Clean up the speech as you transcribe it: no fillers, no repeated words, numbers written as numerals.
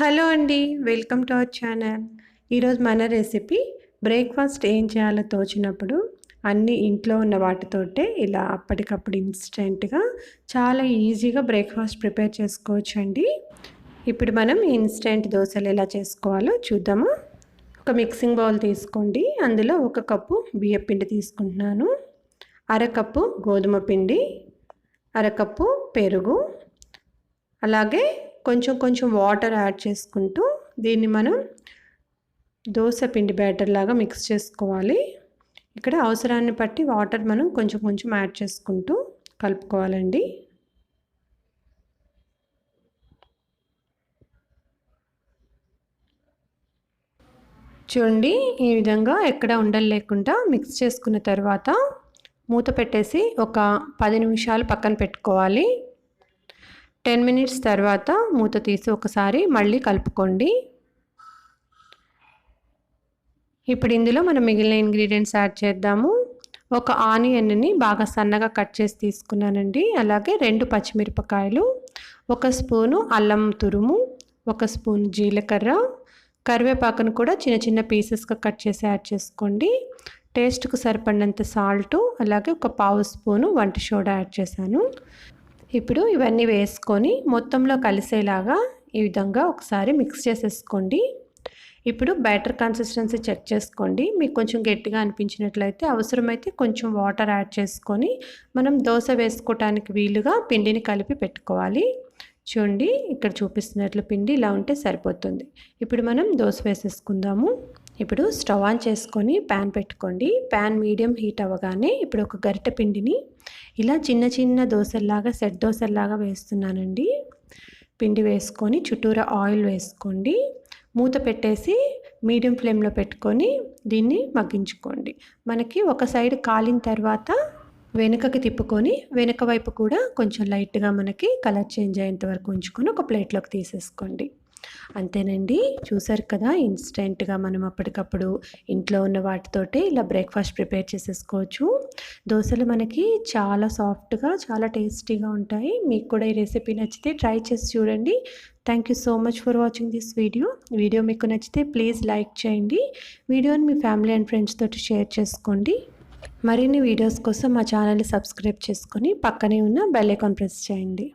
Hello అండి, welcome to our channel. ఈరోజు మన రెసిపీ బ్రేక్ఫాస్ట్ ఏం చేయాలో తోచినప్పుడు అన్నీ ఇంట్లో ఉన్న వాటితోటే ఇలా అప్పటికప్పుడు ఇన్స్టెంట్గా చాలా ఈజీగా బ్రేక్ఫాస్ట్ ప్రిపేర్ చేసుకోవచ్చండి. ఇప్పుడు మనం ఇన్స్టెంట్ దోశలు ఎలా చేసుకోవాలో చూద్దాము. ఒక మిక్సింగ్ బౌల్ తీసుకోండి. అందులో 1 కప్పు బియ్యం పిండి తీసుకుంటున్నాను, అరకప్పు గోధుమ పిండి, అరకప్పు పెరుగు, అలాగే కొంచెం వాటర్ యాడ్ చేసుకుంటూ దీన్ని మనం దోశ పిండి బ్యాటర్ లాగా మిక్స్ చేసుకోవాలి. ఇక్కడ అవసరాన్ని బట్టి వాటర్ మనం కొంచెం యాడ్ చేసుకుంటూ కలుపుకోవాలండి. చూడండి, ఈ విధంగా ఎక్కడ ఉండలు లేకుండా మిక్స్ చేసుకున్న తర్వాత మూత పెట్టేసి ఒక 10 నిమిషాలు పక్కన పెట్టుకోవాలి. 10 మినిట్స్ తర్వాత మూత తీసి ఒకసారి మళ్ళీ కలుపుకోండి. ఇప్పుడు ఇందులో మనం మిగిలిన ఇంగ్రీడియంట్స్ యాడ్ చేద్దాము. ఒక ఆనియన్ని బాగా సన్నగా కట్ చేసి తీసుకున్నానండి. అలాగే 2 పచ్చిమిరపకాయలు, 1 స్పూను అల్లం తురుము, 1 స్పూన్ జీలకర్ర, కరివేపాకును కూడా చిన్న పీసెస్గా కట్ చేసి యాడ్ చేసుకోండి. టేస్ట్కు సరిపడినంత సాల్టు, అలాగే 1 పావు స్పూను వంట సోడా యాడ్ చేశాను. ఇప్పుడు ఇవన్నీ వేసుకొని మొత్తంలో కలిసేలాగా ఈ విధంగా ఒకసారి మిక్స్ చేసేసుకోండి. ఇప్పుడు బ్యాటర్ కన్సిస్టెన్సీ చెక్ చేసుకోండి. మీకు కొంచెం గట్టిగా అనిపించినట్లయితే అవసరమైతే కొంచెం వాటర్ యాడ్ చేసుకొని మనం దోశ వేసుకోవటానికి వీలుగా పిండిని కలిపి పెట్టుకోవాలి. చూడండి, ఇక్కడ చూపిస్తున్నట్లు పిండి ఇలా ఉంటే సరిపోతుంది. ఇప్పుడు మనం దోశ వేసేసుకుందాము. ఇప్పుడు స్టవ్ ఆన్ చేసుకొని ప్యాన్ పెట్టుకోండి. ప్యాన్ మీడియం హీట్ అవ్వగానే ఇప్పుడు ఒక గరిటె పిండిని ఇలా చిన్న దోశల్లాగా సెట్ దోశల్లాగా వేస్తున్నానండి. పిండి వేసుకొని చుట్టూరా ఆయిల్ వేసుకోండి. మూత పెట్టేసి మీడియం ఫ్లేమ్లో పెట్టుకొని దీన్ని మగ్గించుకోండి. మనకి ఒక సైడ్ కాలిన తర్వాత వెనుకకి తిప్పుకొని వెనుక వైపు కూడా కొంచెం లైట్గా మనకి కలర్ చేంజ్ అయ్యేంత వరకు ఉంచుకొని ఒక ప్లేట్లోకి తీసేసుకోండి. అంతేనండి, చూసారు కదా, ఇన్స్టెంట్గా మనం అప్పటికప్పుడు ఇంట్లో ఉన్న వాటితోటే ఇలా బ్రేక్ఫాస్ట్ ప్రిపేర్ చేసేసుకోవచ్చు. దోశలు మనకి చాలా సాఫ్ట్గా చాలా టేస్టీగా ఉంటాయి. మీకు కూడా ఈ రెసిపీ నచ్చితే ట్రై చేసి చూడండి. Thank you so much for watching this video మీకు నచ్చితే ప్లీజ్ లైక్ చేయండి. వీడియోని మీ ఫ్యామిలీ అండ్ ఫ్రెండ్స్ తోటి షేర్ చేసుకోండి. మరిన్ని వీడియోస్ కోసం మా ఛానల్ని సబ్స్క్రైబ్ చేసుకొని పక్కనే ఉన్న బెల్ ఐకాన్ ప్రెస్ చేయండి.